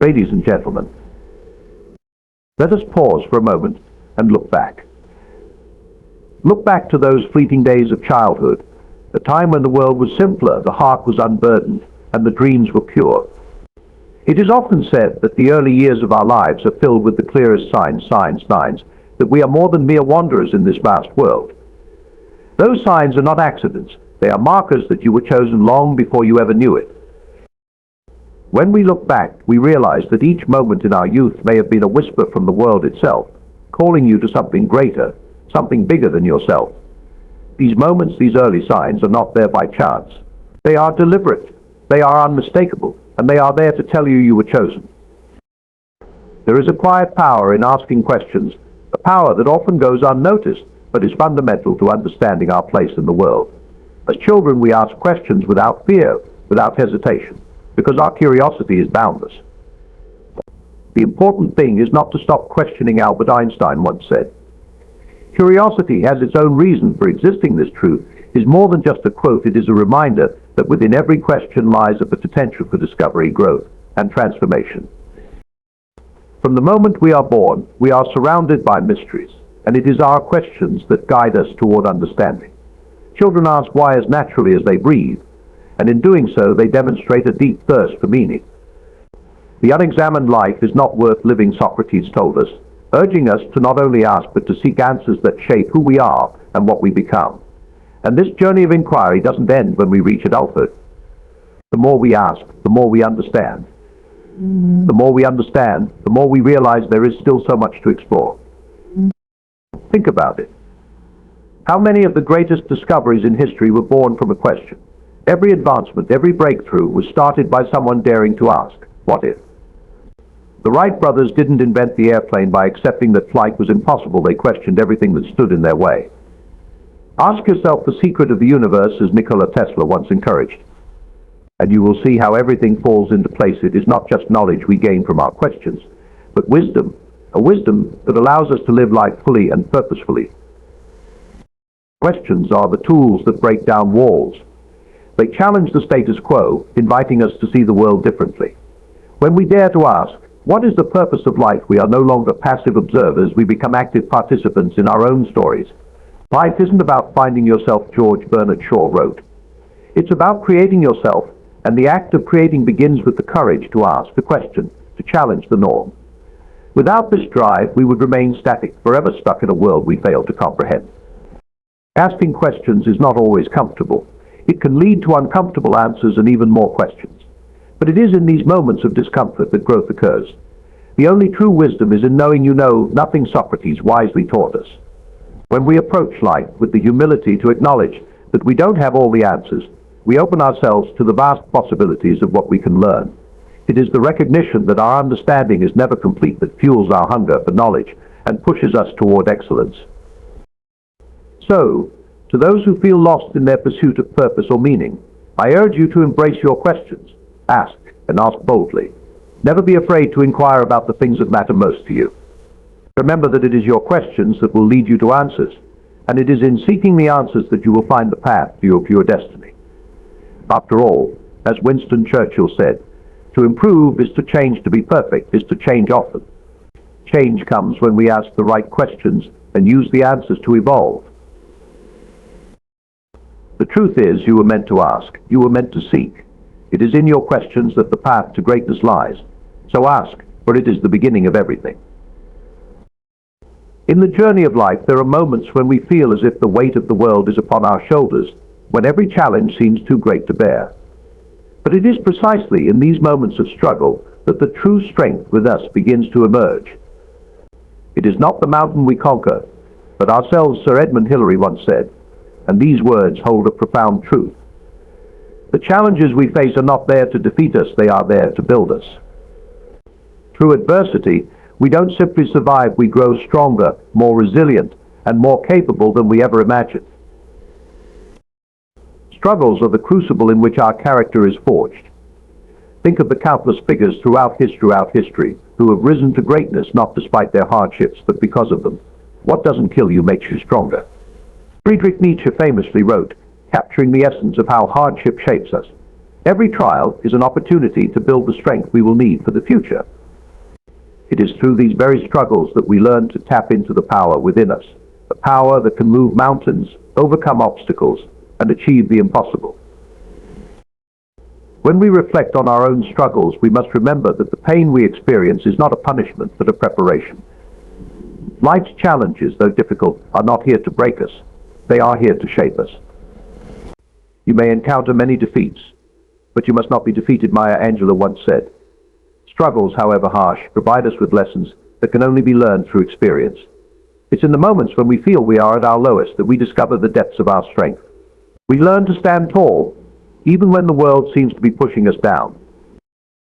Ladies and gentlemen, let us pause for a moment and look back. Look back to those fleeting days of childhood, a time when the world was simpler, the heart was unburdened, and the dreams were pure. It is often said that the early years of our lives are filled with the clearest signs that we are more than mere wanderers in this vast world. Those signs are not accidents. They are markers that you were chosen long before you ever knew it. When we look back, we realize that each moment in our youth may have been a whisper from the world itself, calling you to something greater, something bigger than yourself. These moments, these early signs, are not there by chance. They are deliberate, they are unmistakable, and they are there to tell you were chosen. There is a quiet power in asking questions, a power that often goes unnoticed, but is fundamental to understanding our place in the world. As children, we ask questions without fear, without hesitation, because our curiosity is boundless. The important thing is not to stop questioning, Albert Einstein once said. Curiosity has its own reason for existing. This truth is more than just a quote. It is a reminder that within every question lies the potential for discovery, growth, and transformation. From the moment we are born, we are surrounded by mysteries, and it is our questions that guide us toward understanding. Children ask why as naturally as they breathe, and in doing so they demonstrate a deep thirst for meaning. The unexamined life is not worth living, Socrates told us, urging us to not only ask but to seek answers that shape who we are and what we become. And this journey of inquiry doesn't end when we reach adulthood. The more we ask, the more we understand. The more we understand, the more we realize there is still so much to explore. Think about it. How many of the greatest discoveries in history were born from a question? Every advancement, every breakthrough was started by someone daring to ask, what if? The Wright brothers didn't invent the airplane by accepting that flight was impossible. They questioned everything that stood in their way. Ask yourself the secret of the universe, as Nikola Tesla once encouraged, and you will see how everything falls into place. It is not just knowledge we gain from our questions, but wisdom, a wisdom that allows us to live life fully and purposefully. Questions are the tools that break down walls. They challenge the status quo, inviting us to see the world differently. When we dare to ask, what is the purpose of life? We are no longer passive observers, we become active participants in our own stories. Life isn't about finding yourself, George Bernard Shaw wrote. It's about creating yourself, and the act of creating begins with the courage to ask the question, to challenge the norm. Without this drive, we would remain static, forever stuck in a world we fail to comprehend. Asking questions is not always comfortable. It can lead to uncomfortable answers and even more questions. But it is in these moments of discomfort that growth occurs. The only true wisdom is in knowing you know nothing, Socrates wisely taught us. When we approach life with the humility to acknowledge that we don't have all the answers, we open ourselves to the vast possibilities of what we can learn. It is the recognition that our understanding is never complete that fuels our hunger for knowledge and pushes us toward excellence. So, to those who feel lost in their pursuit of purpose or meaning, I urge you to embrace your questions. Ask, and ask boldly. Never be afraid to inquire about the things that matter most to you. Remember that it is your questions that will lead you to answers, and it is in seeking the answers that you will find the path to your pure destiny. After all, as Winston Churchill said, to improve is to change, to be perfect is to change often. Change comes when we ask the right questions and use the answers to evolve. The truth is, you were meant to ask, you were meant to seek. It is in your questions that the path to greatness lies. So ask, for it is the beginning of everything. In the journey of life, there are moments when we feel as if the weight of the world is upon our shoulders, when every challenge seems too great to bear. But it is precisely in these moments of struggle that the true strength with us begins to emerge. It is not the mountain we conquer, but ourselves, Sir Edmund Hillary once said, and these words hold a profound truth. The challenges we face are not there to defeat us, they are there to build us. Through adversity, we don't simply survive, we grow stronger, more resilient, and more capable than we ever imagined. Struggles are the crucible in which our character is forged. Think of the countless figures throughout history who have risen to greatness not despite their hardships, but because of them. What doesn't kill you makes you stronger. Friedrich Nietzsche famously wrote, capturing the essence of how hardship shapes us, Every trial is an opportunity to build the strength we will need for the future. It is through these very struggles that we learn to tap into the power within us, the power that can move mountains, overcome obstacles, and achieve the impossible. When we reflect on our own struggles, we must remember that the pain we experience is not a punishment, but a preparation. Life's challenges, though difficult, are not here to break us. They are here to shape us. You may encounter many defeats, but you must not be defeated, Maya Angelou once said. Struggles, however harsh, provide us with lessons that can only be learned through experience. It's in the moments when we feel we are at our lowest that we discover the depths of our strength. We learn to stand tall, even when the world seems to be pushing us down.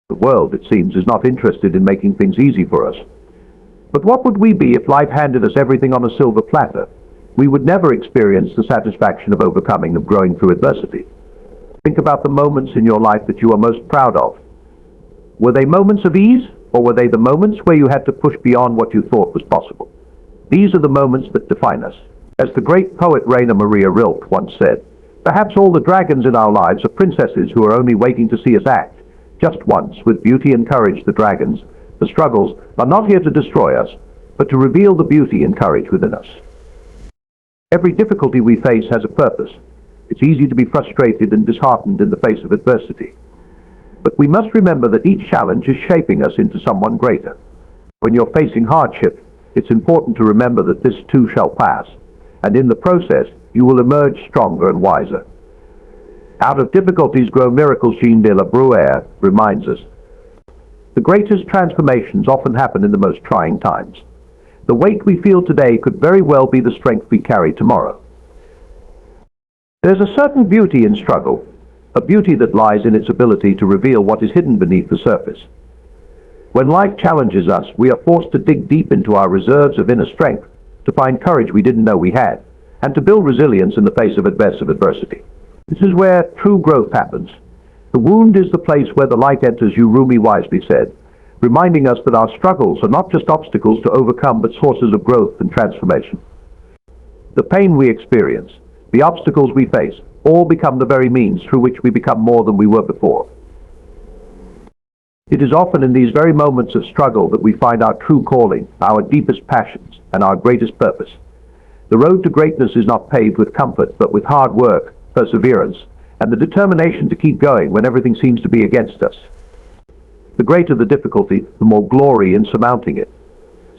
The world, it seems, is not interested in making things easy for us. But what would we be if life handed us everything on a silver platter? We would never experience the satisfaction of overcoming, of growing through adversity. Think about the moments in your life that you are most proud of. Were they moments of ease, or were they the moments where you had to push beyond what you thought was possible? These are the moments that define us. As the great poet Rainer Maria Rilke once said, perhaps all the dragons in our lives are princesses who are only waiting to see us act. Just once, with beauty and courage, the dragons, the struggles, are not here to destroy us, but to reveal the beauty and courage within us. Every difficulty we face has a purpose. It's easy to be frustrated and disheartened in the face of adversity. But we must remember that each challenge is shaping us into someone greater. When you're facing hardship, it's important to remember that this too shall pass, and in the process, you will emerge stronger and wiser. Out of difficulties grow miracles, Jean de la Bruyere reminds us. The greatest transformations often happen in the most trying times. The weight we feel today could very well be the strength we carry tomorrow. There's a certain beauty in struggle, a beauty that lies in its ability to reveal what is hidden beneath the surface. When life challenges us, we are forced to dig deep into our reserves of inner strength, to find courage we didn't know we had, and to build resilience in the face of adversity. This is where true growth happens. The wound is the place where the light enters, Rumi wisely said, reminding us that our struggles are not just obstacles to overcome, but sources of growth and transformation. The pain we experience, the obstacles we face, all become the very means through which we become more than we were before. It is often in these very moments of struggle that we find our true calling, our deepest passions, and our greatest purpose. The road to greatness is not paved with comfort, but with hard work, perseverance, and the determination to keep going when everything seems to be against us. The greater the difficulty, the more glory in surmounting it.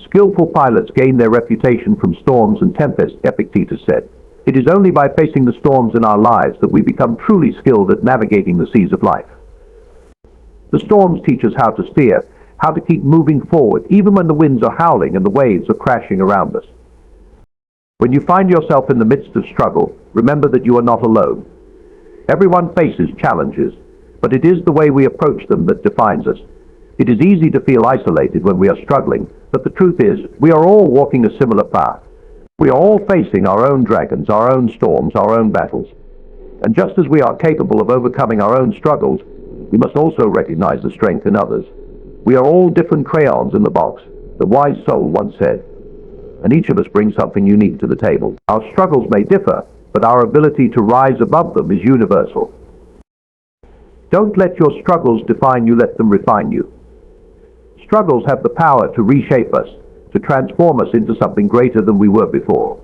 Skillful pilots gain their reputation from storms and tempests, Epictetus said. It is only by facing the storms in our lives that we become truly skilled at navigating the seas of life. The storms teach us how to steer, how to keep moving forward, even when the winds are howling and the waves are crashing around us. When you find yourself in the midst of struggle, remember that you are not alone. Everyone faces challenges, but it is the way we approach them that defines us. It is easy to feel isolated when we are struggling, but the truth is, we are all walking a similar path. We are all facing our own dragons, our own storms, our own battles. And just as we are capable of overcoming our own struggles, we must also recognize the strength in others. We are all different crayons in the box, the wise soul once said, and each of us brings something unique to the table. Our struggles may differ, but our ability to rise above them is universal. Don't let your struggles define you, let them refine you. Struggles have the power to reshape us, to transform us into something greater than we were before.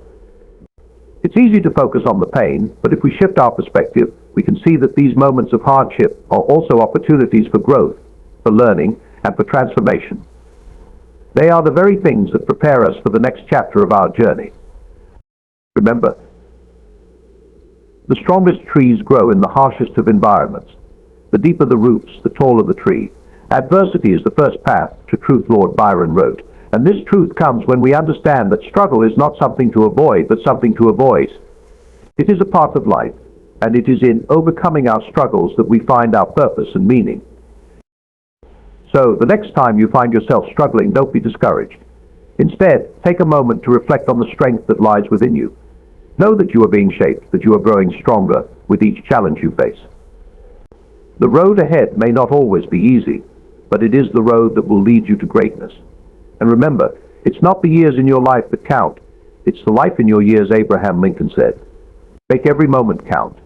It's easy to focus on the pain, but if we shift our perspective, we can see that these moments of hardship are also opportunities for growth, for learning, and for transformation. They are the very things that prepare us for the next chapter of our journey. Remember, the strongest trees grow in the harshest of environments. The deeper the roots, the taller the tree. Adversity is the first path to truth, Lord Byron wrote. And this truth comes when we understand that struggle is not something to avoid, but something to avoid. It is a part of life, and it is in overcoming our struggles that we find our purpose and meaning. So, the next time you find yourself struggling, don't be discouraged. Instead, take a moment to reflect on the strength that lies within you. Know that you are being shaped, that you are growing stronger with each challenge you face. The road ahead may not always be easy, but it is the road that will lead you to greatness. And remember, it's not the years in your life that count, it's the life in your years, Abraham Lincoln said. Make every moment count.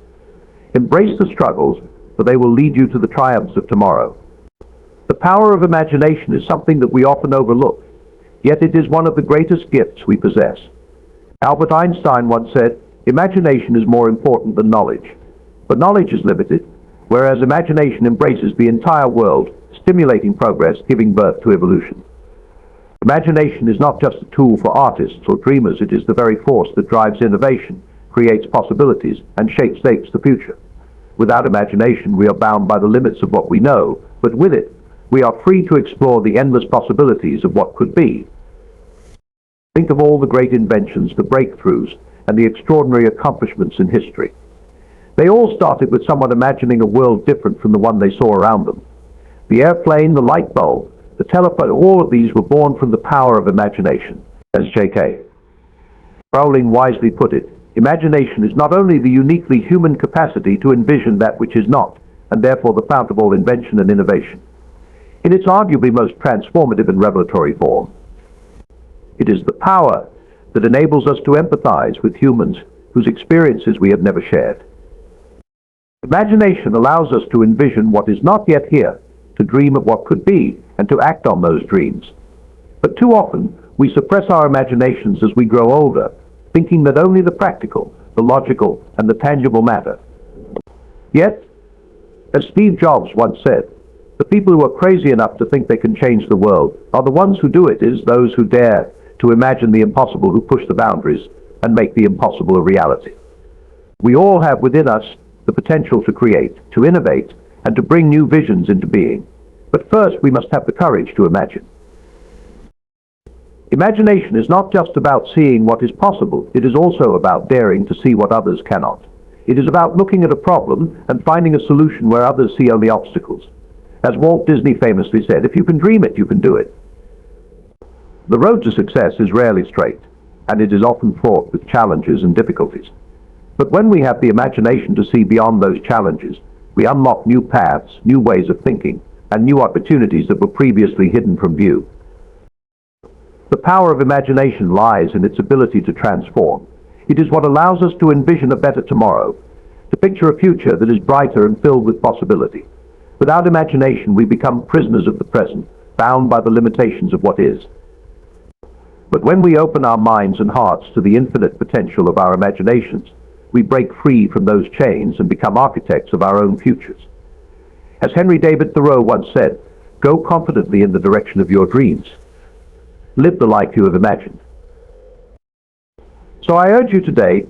Embrace the struggles, for they will lead you to the triumphs of tomorrow. The power of imagination is something that we often overlook, yet it is one of the greatest gifts we possess. Albert Einstein once said, "Imagination is more important than knowledge." But knowledge is limited, whereas imagination embraces the entire world, stimulating progress, giving birth to evolution. Imagination is not just a tool for artists or dreamers, it is the very force that drives innovation, creates possibilities, and shapes the future. Without imagination, we are bound by the limits of what we know, but with it, we are free to explore the endless possibilities of what could be. Think of all the great inventions, the breakthroughs, and the extraordinary accomplishments in history. They all started with someone imagining a world different from the one they saw around them. The airplane, the light bulb, the telephone, all of these were born from the power of imagination. As J.K. Rowling wisely put it, imagination is not only the uniquely human capacity to envision that which is not, and therefore the fount of all invention and innovation. In its arguably most transformative and revelatory form, it is the power that enables us to empathize with humans whose experiences we have never shared. Imagination allows us to envision what is not yet here, to dream of what could be, and to act on those dreams. But too often, we suppress our imaginations as we grow older, thinking that only the practical, the logical, and the tangible matter. Yet, as Steve Jobs once said, the people who are crazy enough to think they can change the world are the ones who do it, is those who dare to imagine the impossible, who push the boundaries and make the impossible a reality. We all have within us the potential to create, to innovate, and to bring new visions into being. But first, we must have the courage to imagine. Imagination is not just about seeing what is possible, it is also about daring to see what others cannot. It is about looking at a problem and finding a solution where others see only obstacles. As Walt Disney famously said, if you can dream it, you can do it. The road to success is rarely straight, and it is often fraught with challenges and difficulties. But when we have the imagination to see beyond those challenges, we unlock new paths, new ways of thinking, and new opportunities that were previously hidden from view. The power of imagination lies in its ability to transform. It is what allows us to envision a better tomorrow, to picture a future that is brighter and filled with possibility. Without imagination, we become prisoners of the present, bound by the limitations of what is. But when we open our minds and hearts to the infinite potential of our imaginations, we break free from those chains and become architects of our own futures. As Henry David Thoreau once said, "Go confidently in the direction of your dreams. Live the life you have imagined." So I urge you today,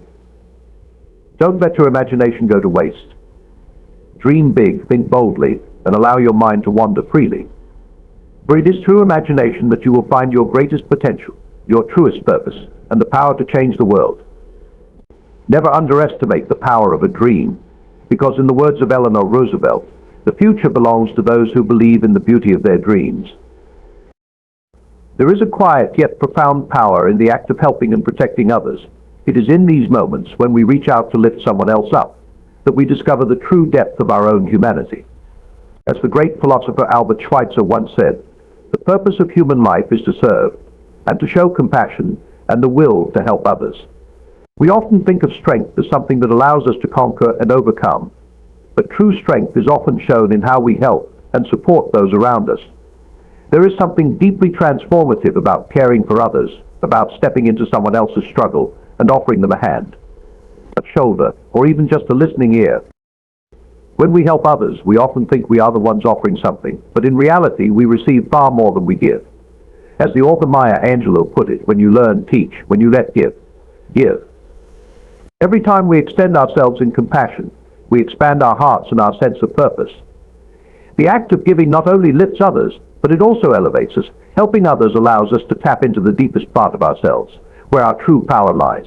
don't let your imagination go to waste. Dream big, think boldly, and allow your mind to wander freely. For it is through imagination that you will find your greatest potential, your truest purpose, and the power to change the world. Never underestimate the power of a dream, because in the words of Eleanor Roosevelt, the future belongs to those who believe in the beauty of their dreams. There is a quiet yet profound power in the act of helping and protecting others. It is in these moments, when we reach out to lift someone else up, that we discover the true depth of our own humanity. As the great philosopher Albert Schweitzer once said, the purpose of human life is to serve, and to show compassion and the will to help others. We often think of strength as something that allows us to conquer and overcome, but true strength is often shown in how we help and support those around us. There is something deeply transformative about caring for others, about stepping into someone else's struggle and offering them a hand, a shoulder, or even just a listening ear. When we help others, we often think we are the ones offering something, but in reality, we receive far more than we give. As the author Maya Angelou put it, when you learn, teach. When you let, give. Give. Every time we extend ourselves in compassion, we expand our hearts and our sense of purpose. The act of giving not only lifts others, but it also elevates us. Helping others allows us to tap into the deepest part of ourselves, where our true power lies.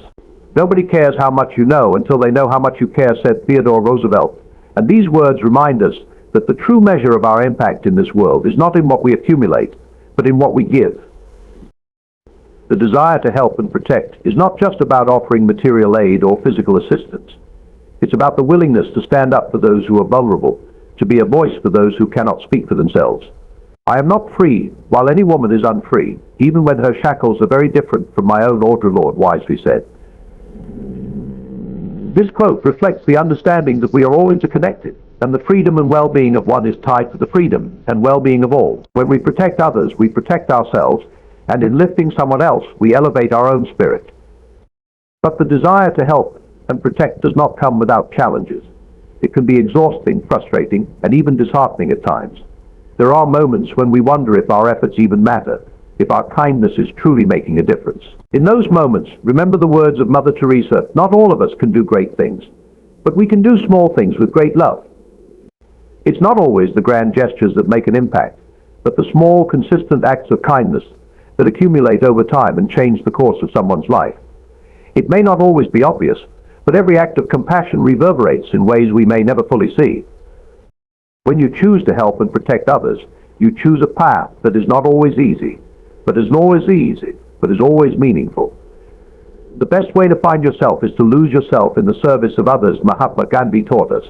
Nobody cares how much you know until they know how much you care, said Theodore Roosevelt. And these words remind us that the true measure of our impact in this world is not in what we accumulate, but in what we give. The desire to help and protect is not just about offering material aid or physical assistance. It's about the willingness to stand up for those who are vulnerable, to be a voice for those who cannot speak for themselves. I am not free, while any woman is unfree, even when her shackles are very different from my own, Audre Lorde wisely said. This quote reflects the understanding that we are all interconnected, and the freedom and well-being of one is tied to the freedom and well-being of all. When we protect others, we protect ourselves, and in lifting someone else, we elevate our own spirit. But the desire to help and protect does not come without challenges. It can be exhausting, frustrating, and even disheartening at times. There are moments when we wonder if our efforts even matter, if our kindness is truly making a difference. In those moments, remember the words of Mother Teresa, not all of us can do great things, but we can do small things with great love. It's not always the grand gestures that make an impact, but the small, consistent acts of kindness that accumulate over time and change the course of someone's life. It may not always be obvious, but every act of compassion reverberates in ways we may never fully see. When you choose to help and protect others, you choose a path that is not always easy, but is always meaningful. The best way to find yourself is to lose yourself in the service of others, Mahatma Gandhi taught us.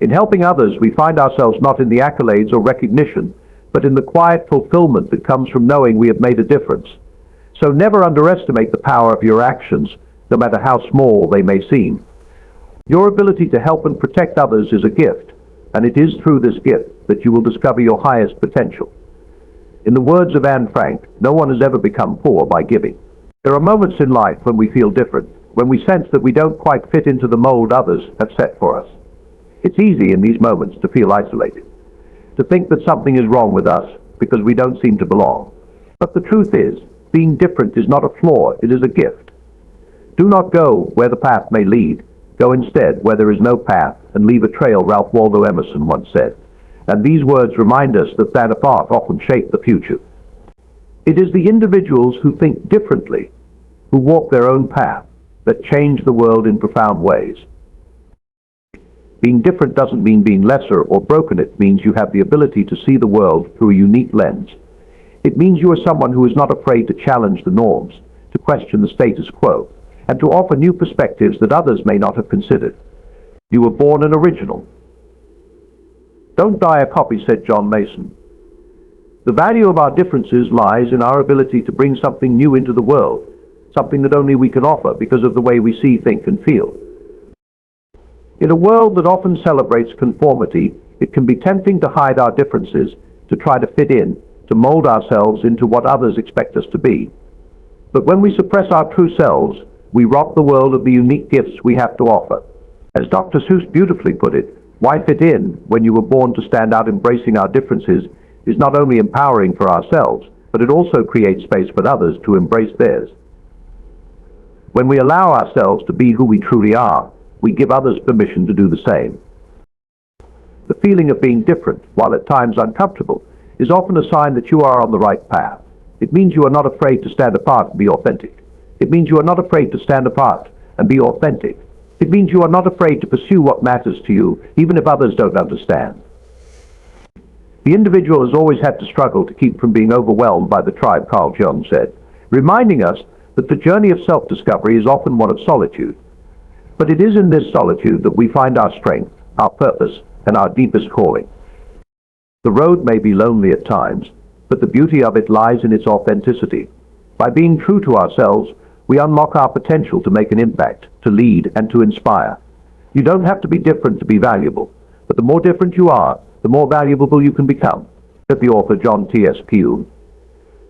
In helping others, we find ourselves not in the accolades or recognition, but in the quiet fulfillment that comes from knowing we have made a difference. So never underestimate the power of your actions, no matter how small they may seem. Your ability to help and protect others is a gift, and it is through this gift that you will discover your highest potential. In the words of Anne Frank, no one has ever become poor by giving. There are moments in life when we feel different, when we sense that we don't quite fit into the mold others have set for us. It's easy in these moments to feel isolated, to think that something is wrong with us because we don't seem to belong. But the truth is, being different is not a flaw, it is a gift. Do not go where the path may lead. Go instead where there is no path, and leave a trail, Ralph Waldo Emerson once said. And these words remind us that stand apart often shape the future. It is the individuals who think differently, who walk their own path, that change the world in profound ways. Being different doesn't mean being lesser or broken. It means you have the ability to see the world through a unique lens. It means you are someone who is not afraid to challenge the norms, to question the status quo, and to offer new perspectives that others may not have considered. You were born an original. Don't die a copy, said John Mason. The value of our differences lies in our ability to bring something new into the world, something that only we can offer because of the way we see, think, and feel. In a world that often celebrates conformity, it can be tempting to hide our differences, to try to fit in, to mold ourselves into what others expect us to be. But when we suppress our true selves, we rob the world of the unique gifts we have to offer. As Dr. Seuss beautifully put it, why fit in when you were born to stand out? Embracing our differences is not only empowering for ourselves, but it also creates space for others to embrace theirs. When we allow ourselves to be who we truly are, we give others permission to do the same. The feeling of being different, while at times uncomfortable, is often a sign that you are on the right path. It means you are not afraid to stand apart and be authentic. It means you are not afraid to stand apart and be authentic. It means you are not afraid to pursue what matters to you, even if others don't understand. The individual has always had to struggle to keep from being overwhelmed by the tribe, Carl Jung said, reminding us that the journey of self-discovery is often one of solitude. But it is in this solitude that we find our strength, our purpose, and our deepest calling. The road may be lonely at times, but the beauty of it lies in its authenticity. By being true to ourselves, we unlock our potential to make an impact, to lead, and to inspire. You don't have to be different to be valuable, but the more different you are, the more valuable you can become, said the author John T.S. Pugh.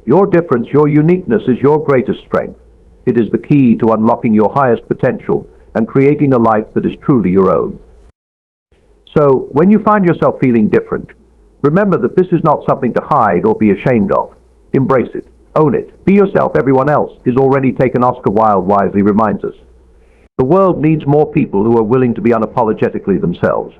Your difference, your uniqueness is your greatest strength. It is the key to unlocking your highest potential and creating a life that is truly your own. So, when you find yourself feeling different, remember that this is not something to hide or be ashamed of. Embrace it. Own it. Be yourself. Everyone else is already taken. Oscar Wilde wisely reminds us. The world needs more people who are willing to be unapologetically themselves.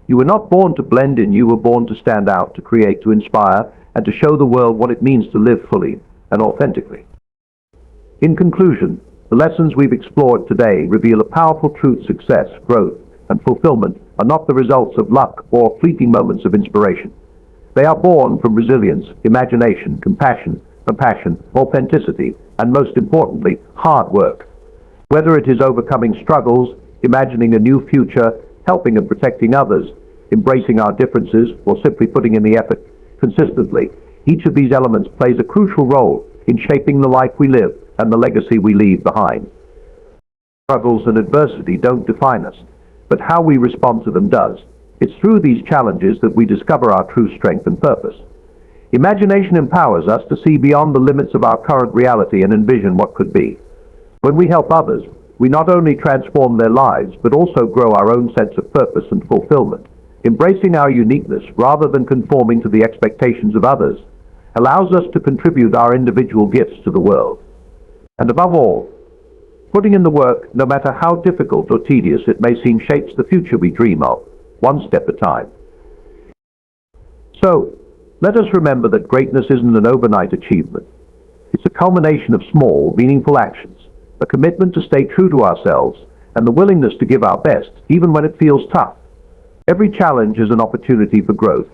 You were not born to blend in. You were born to stand out, to create, to inspire, and to show the world what it means to live fully and authentically. In conclusion, the lessons we've explored today reveal a powerful truth: success, growth, and fulfillment are not the results of luck or fleeting moments of inspiration. They are born from resilience, imagination, compassion, authenticity, and most importantly, hard work. Whether it is overcoming struggles, imagining a new future, helping and protecting others, embracing our differences, or simply putting in the effort consistently, each of these elements plays a crucial role in shaping the life we live and the legacy we leave behind. Struggles and adversity don't define us. but how we respond to them does. It's through these challenges that we discover our true strength and purpose. Imagination empowers us to see beyond the limits of our current reality and envision what could be. When we help others, we not only transform their lives, but also grow our own sense of purpose and fulfillment. Embracing our uniqueness rather than conforming to the expectations of others allows us to contribute our individual gifts to the world. And above all, putting in the work, no matter how difficult or tedious it may seem, shapes the future we dream of, one step at a time. So, let us remember that greatness isn't an overnight achievement. It's a culmination of small, meaningful actions, a commitment to stay true to ourselves, and the willingness to give our best, even when it feels tough. Every challenge is an opportunity for growth,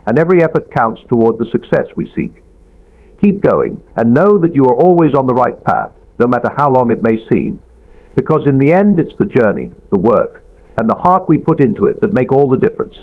and every effort counts toward the success we seek. Keep going, and know that you are always on the right path, no matter how long it may seem, because in the end it's the journey, the work, and the heart we put into it that make all the difference.